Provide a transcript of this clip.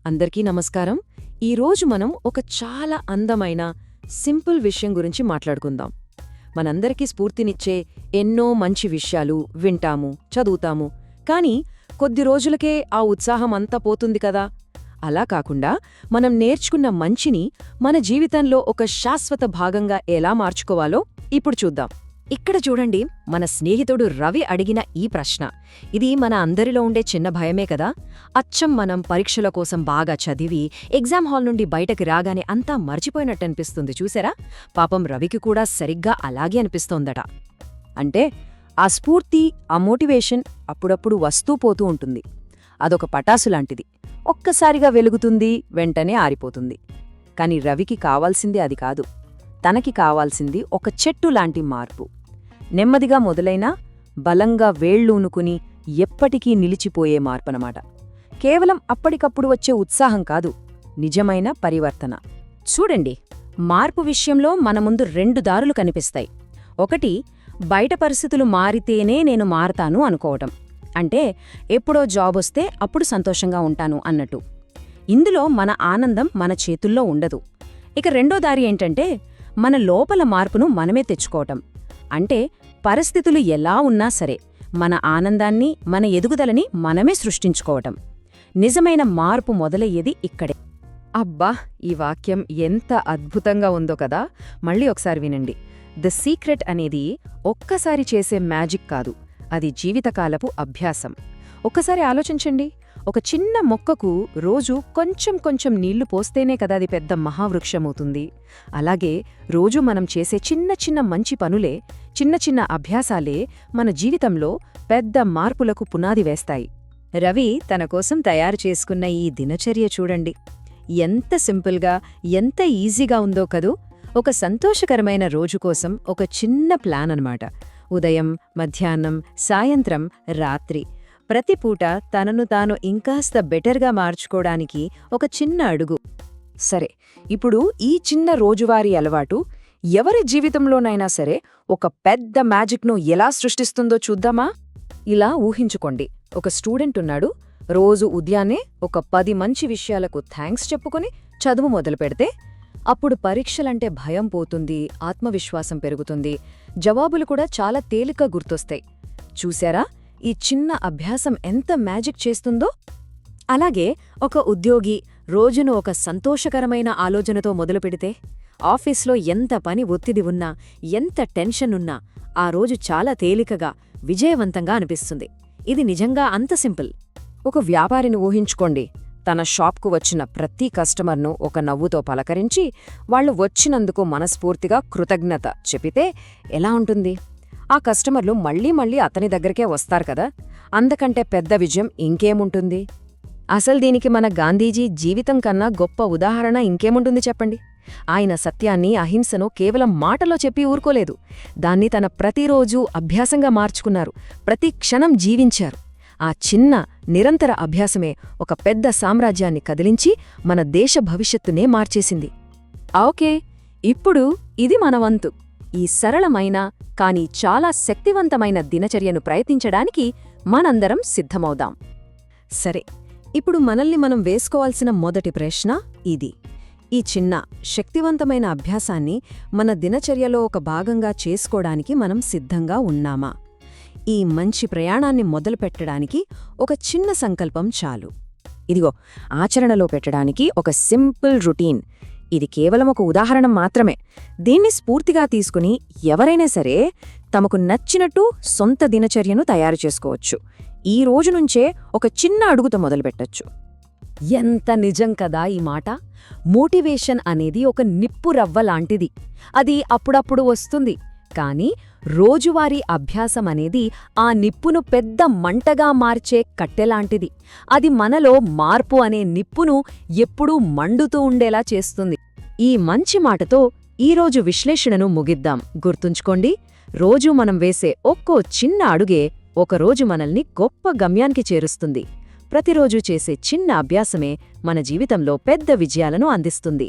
అందరికీ నమస్కారం. ఈరోజు మనం ఒక చాలా అందమైన సింపుల్ విషయం గురించి మాట్లాడుకుందాం. మనందరికీ స్ఫూర్తినిచ్చే ఎన్నో మంచి విషయాలు వింటాము, చదువుతాము. కానీ కొద్ది రోజులకే ఆ ఉత్సాహం అంతా పోతుంది కదా. అలా కాకుండా మనం నేర్చుకున్న మంచిని మన జీవితంలో ఒక శాశ్వత భాగంగా ఎలా మార్చుకోవాలో ఇప్పుడు చూద్దాం. ఇక్కడ చూడండి, మన స్నేహితుడు రవి అడిగిన ఈ ప్రశ్న, ఇది మన అందరిలో ఉండే చిన్న భయమే కదా. అచ్చం మనం పరీక్షల కోసం బాగా చదివి ఎగ్జామ్ హాల్ నుండి బయటకి రాగానే అంతా మర్చిపోయినట్టనిపిస్తుంది చూసారా. పాపం రవికి కూడా సరిగ్గా అలాగే అనిపిస్తోందట. అంటే ఆ స్ఫూర్తి, ఆ మోటివేషన్ అప్పుడప్పుడు వస్తూ పోతూ ఉంటుంది. అదొక పటాసు లాంటిది. ఒక్కసారిగా వెలుగుతుంది, వెంటనే ఆరిపోతుంది. కాని రవికి కావాల్సింది అది కాదు. తనకి కావాల్సింది ఒక చెట్టు లాంటి మార్పు. నెమ్మదిగా మొదలైనా బలంగా వేళ్లూనుకుని ఎప్పటికీ నిలిచిపోయే మార్పనమాట. కేవలం అప్పటికప్పుడు వచ్చే ఉత్సాహం కాదు, నిజమైన పరివర్తన. చూడండి, మార్పు విషయంలో మన ముందు రెండు దారులు కనిపిస్తాయి. ఒకటి, బయట పరిస్థితులు మారితేనే నేను మారతాను అనుకోవటం. అంటే ఎప్పుడో జాబొస్తే అప్పుడు సంతోషంగా ఉంటాను అన్నట్టు. ఇందులో మన ఆనందం మన చేతుల్లో ఉండదు. ఇక రెండో దారి ఏంటంటే, మన లోపల మార్పును మనమే తెచ్చుకోవటం. అంటే పరిస్థితులు ఎలా ఉన్నా సరే మన ఆనందాన్ని, మన ఎదుగుదలని మనమే సృష్టించుకోవటం. నిజమైన మార్పు మొదలయ్యేది ఇక్కడే. అబ్బా, ఈ వాక్యం ఎంత అద్భుతంగా ఉందో కదా. మళ్ళీ ఒకసారి వినండి. ద సీక్రెట్ అనేది ఒక్కసారి చేసే మ్యాజిక్ కాదు, అది జీవితకాలపు అభ్యాసం. ఒక్కసారి ఆలోచించండి, ఒక చిన్న మొక్కకు రోజు కొంచెం కొంచెం నీళ్లు పోస్తేనే కదా అది పెద్ద మహావృక్షమవుతుంది. అలాగే రోజు మనం చేసే చిన్న చిన్న మంచి పనులే, చిన్న చిన్న అభ్యాసాలే మన జీవితంలో పెద్ద మార్పులకు పునాది వేస్తాయి. రవి తన కోసం తయారు చేసుకున్న ఈ దినచర్య చూడండి, ఎంత సింపుల్గా, ఎంత ఈజీగా ఉందో కదూ. ఒక సంతోషకరమైన రోజు కోసం ఒక చిన్న ప్లాన్ అన్నమాట. ఉదయం, మధ్యాహ్నం, సాయంత్రం, రాత్రి ప్రతి పూట తనను తాను ఇంకాస్త బెటర్గా మార్చుకోవడానికి ఒక చిన్న అడుగు. సరే, ఇప్పుడు ఈ చిన్న రోజువారీ అలవాటు ఎవరి జీవితంలోనైనా సరే ఒక పెద్ద మ్యాజిక్ను ఎలా సృష్టిస్తుందో చూద్దామా? ఇలా ఊహించుకోండి, ఒక స్టూడెంట్ ఉన్నాడు. రోజు ఉదయాన్నే ఒక 10 మంచి విషయాలకు థ్యాంక్స్ చెప్పుకుని చదువు మొదలుపెడితే అప్పుడు పరీక్షలంటే భయం పోతుంది, ఆత్మవిశ్వాసం పెరుగుతుంది, జవాబులు కూడా చాలా తేలిక గుర్తొస్తాయి. చూశారా ఈ చిన్న అభ్యాసం ఎంత మ్యాజిక్ చేస్తుందో? అలాగే ఒక ఉద్యోగి రోజును ఒక సంతోషకరమైన ఆలోచనతో మొదలుపెడితే ఆఫీస్లో ఎంత పని ఒత్తిడి ఉన్నా, ఎంత టెన్షన్ ఉన్నా ఆ రోజు చాలా తేలికగా, విజయవంతంగా అనిపిస్తుంది. ఇది నిజంగా అంత సింపుల్. ఒక వ్యాపారిని ఊహించుకోండి. తన షాప్కు వచ్చిన ప్రతి కస్టమర్ను ఒక నవ్వుతో పలకరించి వాళ్లు వచ్చినందుకు మనస్ఫూర్తిగా కృతజ్ఞత చెప్పితే ఎలా ఉంటుంది? ఆ కస్టమర్లు మళ్లీ మళ్లీ అతని దగ్గరికే వస్తారు కదా. అంతకంటే పెద్ద విజయం ఇంకేముంటుంది? అసలు దీనికి మన గాంధీజీ జీవితం కన్నా గొప్ప ఉదాహరణ ఇంకేముంటుంది చెప్పండి. ఆయన సత్యాన్ని, అహింసను కేవలం మాటలో చెప్పి ఊరుకోలేదు. దాన్ని తన ప్రతిరోజూ అభ్యాసంగా మార్చుకున్నారు, ప్రతి క్షణం జీవించారు. ఆ చిన్న నిరంతర అభ్యాసమే ఒక పెద్ద సామ్రాజ్యాన్ని కదిలించి మన దేశ భవిష్యత్తునే మార్చేసింది. ఓకే, ఇప్పుడు ఇది మన వంతు. ఈ సరళమైన కానీ చాలా శక్తివంతమైన దినచర్యను ప్రయత్నించడానికి మనందరం సిద్ధమవుదాం. సరే, ఇప్పుడు మనల్ని మనం వేసుకోవాల్సిన మొదటి ప్రశ్న ఇది. ఈ చిన్న శక్తివంతమైన అభ్యాసాన్ని మన దినచర్యలో ఒక భాగంగా చేసుకోవడానికి మనం సిద్ధంగా ఉన్నామా? ఈ మంచి ప్రయాణాన్ని మొదలుపెట్టడానికి ఒక చిన్న సంకల్పం చాలు. ఇదిగో, ఆచరణలో పెట్టడానికి ఒక సింపుల్ రొటీన్. ఇది కేవలం ఒక ఉదాహరణ మాత్రమే. దీన్ని స్ఫూర్తిగా తీసుకుని ఎవరైనా సరే తమకు నచ్చినట్టు సొంత దినచర్యను తయారు చేసుకోవచ్చు. ఈ రోజు నుంచే ఒక చిన్న అడుగుతో మొదలుపెట్టొచ్చు. ఎంత నిజం కదా ఈ మాట. మోటివేషన్ అనేది ఒక నిప్పు రవ్వ లాంటిది. అది అప్పుడప్పుడు వస్తుంది. కానీ రోజువారీ అభ్యాసం అనేది ఆ నిప్పును పెద్ద మంటగా మార్చే కట్టెలాంటిది. అది మనలో మార్పు అనే నిప్పును ఎప్పుడూ మండుతూ ఉండేలా చేస్తుంది. ఈ మంచి మాటతో ఈరోజు విశ్లేషణను ముగిద్దాం. గుర్తుంచుకోండి, రోజూ మనం వేసే ఒక్కో చిన్న అడుగే ఒకరోజు మనల్ని గొప్ప గమ్యానికి చేరుస్తుంది. ప్రతిరోజూ చేసే చిన్న అభ్యాసమే మన జీవితంలో పెద్ద విజయాలను అందిస్తుంది.